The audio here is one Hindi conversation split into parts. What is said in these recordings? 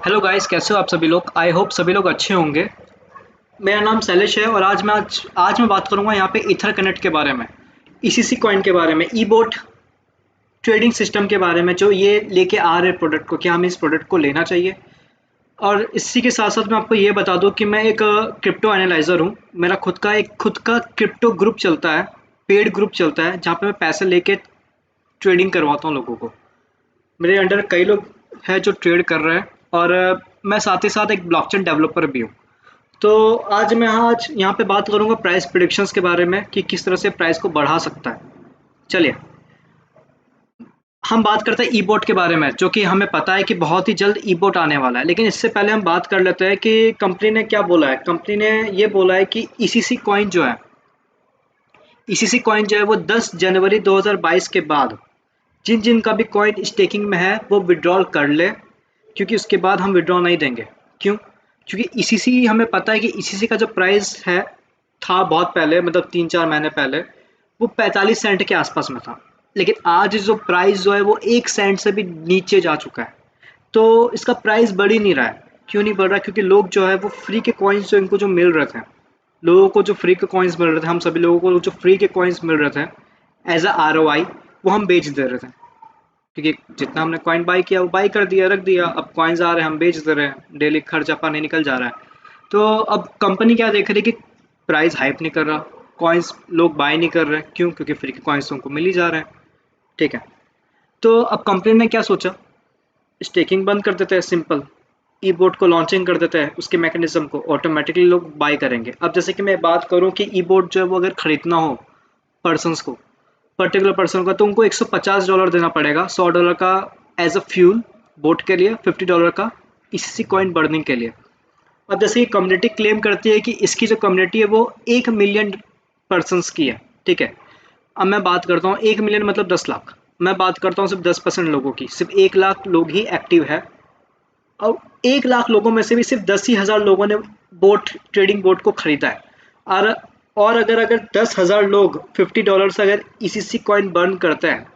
हेलो गाइस, कैसे हो आप सभी लोग। आई होप सभी लोग अच्छे होंगे। मेरा नाम शैलेश है और आज मैं बात करूंगा यहाँ पे ईथर कनेक्ट के बारे में, ईसीसी कॉइन के बारे में, ई बोट ट्रेडिंग सिस्टम के बारे में जो ये लेके आ रहे प्रोडक्ट को, क्या हमें इस प्रोडक्ट को लेना चाहिए। और इसी के साथ साथ मैं आपको ये बता दूं कि मैं एक क्रिप्टो एनालाइज़र हूँ। मेरा खुद का क्रिप्टो ग्रुप चलता है, पेड ग्रुप चलता है, जहाँ पे मैं पैसे लेके ट्रेडिंग करवाता हूँ लोगों को। मेरे अंडर कई लोग हैं जो ट्रेड कर रहे हैं और मैं साथ ही साथ एक ब्लॉकचेन डेवलपर भी हूँ। तो आज यहाँ पे बात करूँगा प्राइस प्रिडिक्शंस के बारे में कि किस तरह से प्राइस को बढ़ा सकता है। चलिए, हम बात करते हैं ई बोट के बारे में, जो कि हमें पता है कि बहुत ही जल्द ई बोट आने वाला है। लेकिन इससे पहले हम बात कर लेते हैं कि कंपनी ने क्या बोला है। कंपनी ने ये बोला है कि ईसीसी कॉइन जो है वो 10 जनवरी 2022 के बाद जिन जिन का भी कॉइन स्टेकिंग में है वो विड्रॉल कर ले, क्योंकि उसके बाद हम विड्रॉ नहीं देंगे। क्यों? क्योंकि ईसीसी, हमें पता है कि ईसीसी का जो प्राइस है था बहुत पहले, मतलब 3-4 महीने पहले, वो 45 सेंट के आसपास में था। लेकिन आज जो प्राइस जो है वो 1 सेंट से भी नीचे जा चुका है। तो इसका प्राइस बढ़ ही नहीं रहा है। क्यों नहीं बढ़ रहा? क्योंकि लोग जो है वो फ्री के कॉइन्स जो इनको जो मिल रहे थे, लोगों को जो फ्री के कॉइन्स मिल रहे थे, हम सभी लोगों को जो फ्री के कॉइन्स मिल रहे थे एज अ आरओआई, वो हम बेच दे रहे थे। क्योंकि जितना हमने कॉइन बाई किया वो बाई कर दिया, रख दिया। अब कॉइन्स आ रहे हैं, हम बेच दे रहे हैं, डेली खर्चा पानी निकल जा रहा है। तो अब कंपनी क्या देख रही है कि प्राइस हाइप नहीं कर रहा, कॉइन्स लोग बाय नहीं कर रहे। क्यों? क्योंकि फ्री के कॉइन्स उनको मिल ही जा रहे हैं। ठीक है। तो अब कंपनी ने क्या सोचा, स्टेकिंग बंद कर देते हैं, सिंपल। ई बोट को लॉन्चिंग कर देते हैं, उसके मैकेनिज्म को ऑटोमेटिकली लोग बाय करेंगे। अब जैसे कि मैं बात करूं कि ई बोट जो है वो अगर खरीदना हो पर्सनस को, पर्टिकुलर पर्सन का, तो उनको $150 देना पड़ेगा, $100 का एज अ फ्यूल बोट के लिए, $50 का इसी कॉइन बर्निंग के लिए। अब जैसे ये कम्युनिटी क्लेम करती है कि इसकी जो कम्युनिटी है वो 1 मिलियन पर्सनस की है। ठीक है। अब मैं बात करता हूँ, 1 मिलियन मतलब 10 लाख। मैं बात करता हूँ सिर्फ 10% लोगों की, सिर्फ 1 लाख लोग ही एक्टिव है। और 1 लाख लोगों में से भी सिर्फ 10 ही हज़ार लोगों ने ट्रेडिंग बोट को खरीदा है। और और अगर अगर 10 हज़ार लोग $50 से अगर ईसीसी कॉइन बर्न करते हैं,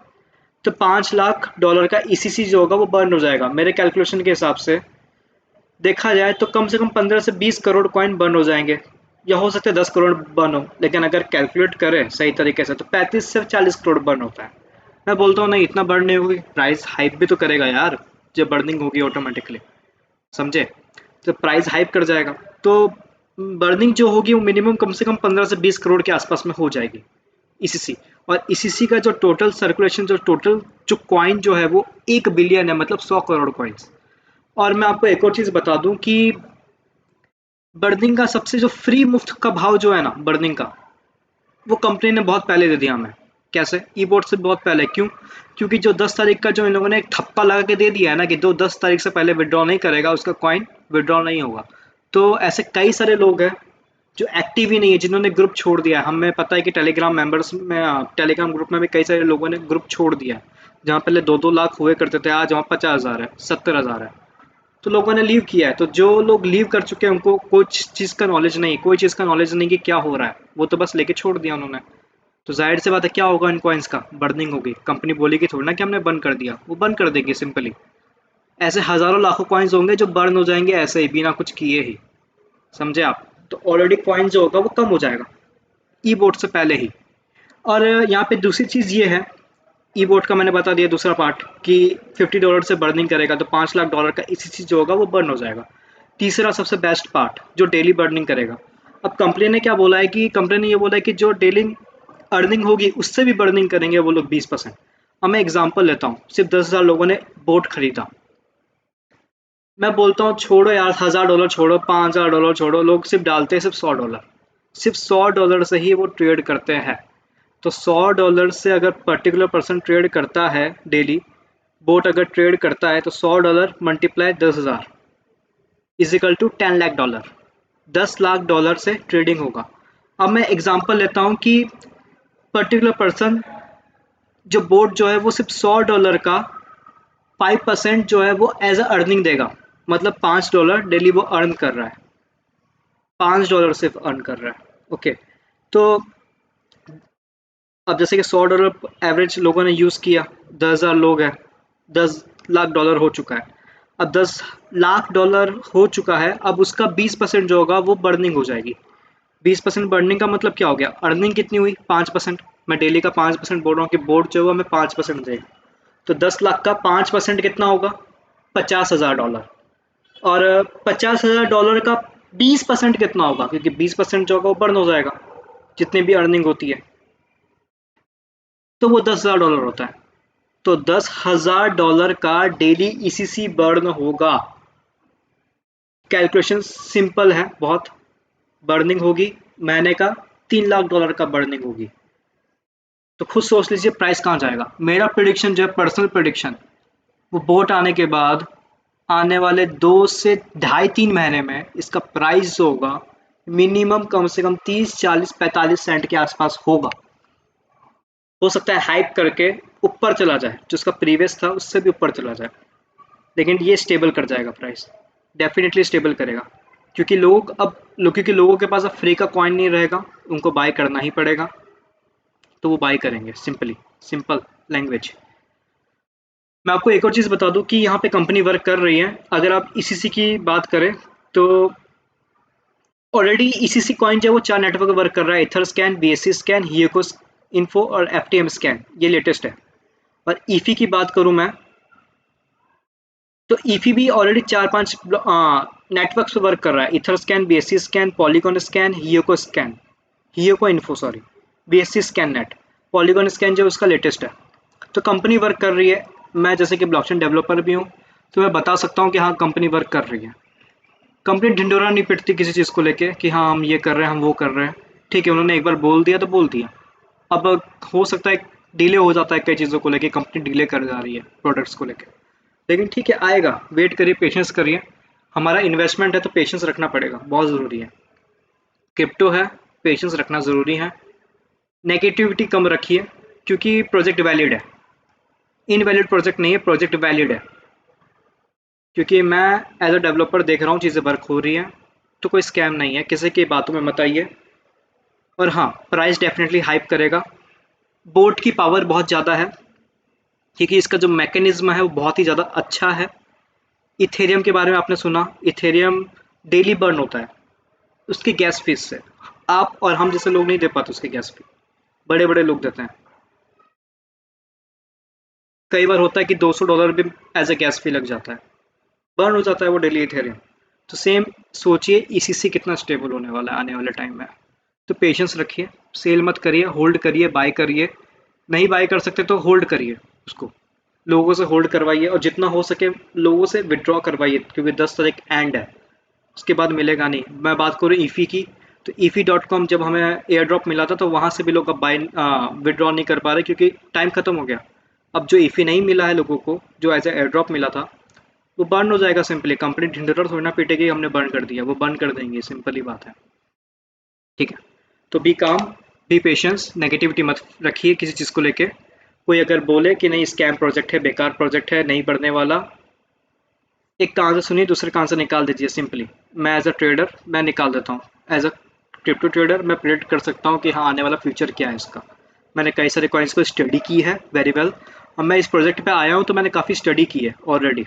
तो $5 लाख का ईसीसी जो होगा वो बर्न हो जाएगा। मेरे कैलकुलेशन के हिसाब से देखा जाए तो कम से कम 15 से 20 करोड़ कॉइन बर्न हो जाएंगे, या हो सकता है 10 करोड़ बर्न हो। लेकिन अगर कैलकुलेट करें सही तरीके से तो 35 से 40 करोड़ बर्न होता है। मैं बोलता हूँ नहीं, इतना बर्न नहीं होगी, प्राइस हाइप भी तो करेगा यार, जब बर्निंग होगी ऑटोमेटिकली, समझे? तो प्राइस हाइप कर जाएगा। तो बर्निंग जो होगी वो मिनिमम कम से कम 15 से 20 करोड़ के आसपास में हो जाएगी ईसीसी। और ईसीसी का जो टोटल सर्कुलेशन, जो टोटल जो कॉइन जो है वो 1 बिलियन है, मतलब 100 करोड़ कॉइन्स। और मैं आपको एक और चीज़ बता दूं कि बर्निंग का सबसे जो फ्री मुफ्त का भाव जो है ना बर्निंग का, वो कंपनी ने बहुत पहले दे दिया हमें। कैसे? ई बोर्ड से बहुत पहले। क्यों? क्योंकि जो 10 तारीख का जो इन लोगों ने एक ठप्पा लगा के दे दिया है ना कि जो 10 तारीख से पहले विड्रॉ नहीं करेगा उसका कॉइन विड्रॉ नहीं होगा। तो ऐसे कई सारे लोग हैं जो एक्टिव ही नहीं है, जिन्होंने ग्रुप छोड़ दिया है। हमें पता है कि टेलीग्राम ग्रुप में भी कई सारे लोगों ने ग्रुप छोड़ दिया है। जहाँ पहले 2-2 लाख हुए करते थे, आज वहाँ 50,000 है, 70,000 है। तो लोगों ने लीव किया है। तो जो लोग लीव कर चुके हैं उनको कुछ चीज़ का नॉलेज नहीं, कोई चीज़ का नॉलेज नहीं कि क्या हो रहा है, वो तो बस लेके छोड़ दिया उन्होंने। तो जाहिर सी बात है, क्या होगा इन कॉइन्स का? बर्निंग होगी। कंपनी बोलेगी थोड़ी ना कि हमने बंद कर दिया, वो बंद कर देगी सिंपली। ऐसे हज़ारों लाखों कॉइन्स होंगे जो बर्न हो जाएंगे ऐसे ही, बिना कुछ किए ही, समझे आप? तो ऑलरेडी कॉइन जो होगा वो कम हो जाएगा ई बोट से पहले ही। और यहाँ पे दूसरी चीज़ ये है, ई बोट का मैंने बता दिया दूसरा पार्ट कि $50 से बर्निंग करेगा तो $5 लाख का इसी चीज़ जो होगा वो बर्न हो जाएगा। तीसरा सबसे बेस्ट पार्ट, जो डेली बर्निंग करेगा। अब कंपनी ने क्या बोला है कि कंपनी ने ये बोला है कि जो डेली अर्निंग होगी उससे भी बर्निंग करेंगे वो लोग 20%। अब मैं एग्जांपल लेता हूँ, सिर्फ 10,000 लोगों ने बोट खरीदा। मैं बोलता हूँ छोड़ो यार, $1,000 छोड़ो, $5,000 छोड़ो, लोग सिर्फ डालते हैं सिर्फ $100। सिर्फ $100 से ही वो ट्रेड करते हैं। तो $100 से अगर पर्टिकुलर पर्सन ट्रेड करता है डेली, बोट अगर ट्रेड करता है, तो $100 multiply 10,000 equal to $10 lakh. $10 lakh से ट्रेडिंग होगा। अब मैं एग्जांपल लेता हूँ कि पर्टिकुलर पर्सन जो बोट जो है वो सिर्फ $100 का 5% जो है वो एज अ अर्निंग देगा, मतलब $5 डेली वो अर्न कर रहा है। $5 सिर्फ अर्न कर रहा है। ओके। तो अब जैसे कि $100 एवरेज लोगों ने यूज़ किया, 10,000 लोग हैं, $10 लाख हो चुका है। अब 10 लाख डॉलर हो चुका है, अब उसका 20% जो होगा वो बर्निंग हो जाएगी। 20% बर्निंग का मतलब क्या हो गया, अर्निंग कितनी हुई 5%। मैं डेली का 5% बोल रहा हूँ कि बोर्ड जो होगा हमें 5% देगा। तो 10 लाख का 5% कितना होगा, $50,000। और $50,000 का 20% कितना होगा, क्योंकि 20% जो होगा वो बर्न हो जाएगा जितनी भी अर्निंग होती है, तो वो $10,000 होता है। तो $10,000 का डेली ईसीसी बर्न होगा। कैलकुलेशन सिंपल है बहुत। बर्निंग होगी महीने का $3 लाख का बर्निंग होगी। तो खुद सोच लीजिए प्राइस कहाँ जाएगा। मेरा प्रिडिक्शन जो है, पर्सनल प्रिडिक्शन, वो बोट आने के बाद आने वाले 2 से ढाई 3 महीने में इसका प्राइस जो होगा मिनिमम कम से कम 30 40 45 सेंट के आसपास होगा। हो सकता है हाइप करके ऊपर चला जाए, जो उसका प्रीवियस था उससे भी ऊपर चला जाए, लेकिन ये स्टेबल कर जाएगा प्राइस, डेफिनेटली स्टेबल करेगा। क्योंकि लोगों के पास अब फ्री का कॉइन नहीं रहेगा, उनको बाय करना ही पड़ेगा, तो वो बाय करेंगे। Simple language. मैं आपको एक और चीज़ बता दूं कि यहाँ पे कंपनी वर्क कर रही है। अगर आप ईसीसी की बात करें तो ऑलरेडी ईसीसी कॉइन जो है वो 4 नेटवर्क वर्क कर रहा है, Etherscan, BSC scan, Heco info और एफटीएम स्कैन, ये लेटेस्ट है। और ईफी की बात करूं मैं, तो ईफी भी ऑलरेडी 4-5 नेटवर्क्स पे वर्क कर रहा है, Etherscan, BSC scan, Polygon scan, Heco info sorry, BSC scan net, Polygon scan जो उसका लेटेस्ट है। तो कंपनी वर्क कर रही है। मैं जैसे कि ब्लॉकचेन डेवलपर भी हूँ, तो मैं बता सकता हूँ कि हाँ कंपनी वर्क कर रही है। कंपनी ढिंडोरा नहीं पिटती किसी चीज़ को लेके कि हाँ हम ये कर रहे हैं, हम वो कर रहे हैं। ठीक है, उन्होंने एक बार बोल दिया तो बोल दिया। अब हो सकता है डिले हो जाता है कई चीज़ों को लेके, कंपनी डिले कर जा रही है प्रोडक्ट्स को लेके, लेकिन ठीक है आएगा, वेट करिए, पेशेंस करिए। हमारा इन्वेस्टमेंट है तो पेशेंस रखना पड़ेगा, बहुत ज़रूरी है। क्रिप्टो है, पेशेंस रखना ज़रूरी है। नेगेटिविटी कम रखिए, क्योंकि प्रोजेक्ट वैलिड है, इनवैलिड प्रोजेक्ट नहीं है, प्रोजेक्ट वैलिड है। क्योंकि मैं एज अ डेवलपर देख रहा हूँ चीज़ें वर्क हो रही हैं, तो कोई स्कैम नहीं है, किसी की बातों में मत आइए। और हाँ, प्राइस डेफिनेटली हाइप करेगा। बोट की पावर बहुत ज़्यादा है, क्योंकि इसका जो मैकेनिज्म है वो बहुत ही ज़्यादा अच्छा है। इथेरियम के बारे में आपने सुना, इथेरियम डेली बर्न होता है उसकी गैस फीस से। आप और हम जैसे लोग नहीं दे पाते उसकी गैस फी, बड़े बड़े लोग देते हैं। कई बार होता है कि $200 भी एज अ गैस फी लग जाता है, बर्न हो जाता है वो डेली इथेरियम। तो सेम सोचिए ईसीसी कितना स्टेबल होने वाला है आने वाले टाइम में। तो पेशेंस रखिए, सेल मत करिए, होल्ड करिए, बाय करिए। नहीं बाय कर सकते तो होल्ड करिए उसको, लोगों से होल्ड करवाइए, और जितना हो सके लोगों से विड्रॉ करवाइए, क्योंकि 10 तारीख एंड है, उसके बाद मिलेगा नहीं। मैं बात करूँ ईफी की, तो EFI.com जब हमें एयर ड्रॉप मिला था तो वहाँ से भी लोग अब बाय विड्रॉ नहीं कर पा रहे, क्योंकि टाइम खत्म हो गया। अब जो ईफी नहीं मिला है लोगों को, जो एज ए एयर ड्रॉप मिला था, वो बर्न हो जाएगा सिंपली। कंपनी ढिंढोरा थोड़ी ना पीटेगी हमने बर्न कर दिया, वो बर्न कर देंगे, सिंपल ही बात है। ठीक है, तो बी काम, बी पेशेंस, नेगेटिविटी मत रखिए किसी चीज़ को लेके। कोई अगर बोले कि नहीं स्कैम प्रोजेक्ट है, बेकार प्रोजेक्ट है, नहीं बढ़ने वाला, एक कान से सुनिए, दूसरे कान से निकाल दीजिए सिंपली। मैं एज अ ट्रेडर मैं निकाल देता हूँ, एज अ क्रिप्टो ट्रेडर मैं प्रेडिक्ट कर सकता हूँ कि हाँ आने वाला फ्यूचर क्या है इसका। मैंने कई सारे कॉइन्स को स्टडी की है वेरी वेल, और मैं इस प्रोजेक्ट पे आया हूँ तो मैंने काफ़ी स्टडी की है ऑलरेडी,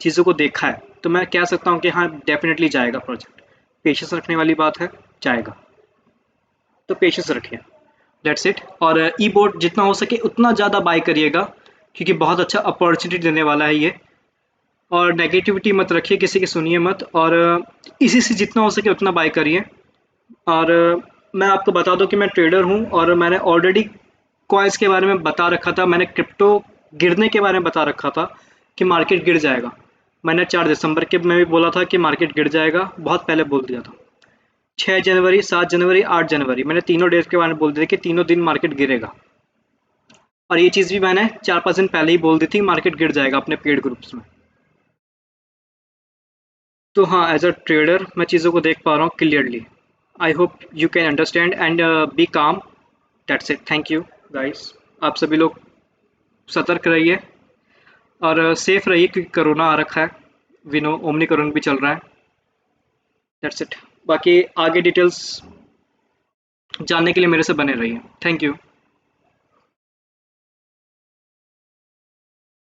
चीज़ों को देखा है, तो मैं कह सकता हूँ कि हाँ डेफिनेटली जाएगा प्रोजेक्ट। पेशेंस रखने वाली बात है, जाएगा। तो पेशेंस रखिए, दैट्स इट। और ई बोर्ड जितना हो सके उतना ज़्यादा बाय करिएगा, क्योंकि बहुत अच्छा अपॉर्चुनिटी देने वाला है ये। और नेगेटिविटी मत रखिए, किसी की सुनिए मत, और इसी से जितना हो सके उतना बाय करिए। और मैं आपको बता दूं कि मैं ट्रेडर हूं, और मैंने ऑलरेडी कॉइन्स के बारे में बता रखा था, मैंने क्रिप्टो गिरने के बारे में बता रखा था कि मार्केट गिर जाएगा। मैंने 4 दिसंबर के में भी बोला था कि मार्केट गिर जाएगा, बहुत पहले बोल दिया था। 6 जनवरी, 7 जनवरी, 8 जनवरी, मैंने तीनों डेज के बारे में बोल दिया कि तीनों दिन मार्केट गिरेगा। और ये चीज़ भी मैंने 4-5 दिन पहले ही बोल दी थी, मार्केट गिर जाएगा, अपने पेड ग्रुप्स में। तो हाँ, एज अ ट्रेडर मैं चीज़ों को देख पा रहा हूँ clearly. I hope you can understand and be calm. That's it, thank you guys. आप सभी लोग सतर्क रहिए और सेफ रहिए, क्योंकि कोरोना आ रखा है, विनो ओमनी कोरोना भी चल रहा है। That's it. बाकी आगे डिटेल्स जानने के लिए मेरे से बने रहिए। Thank you.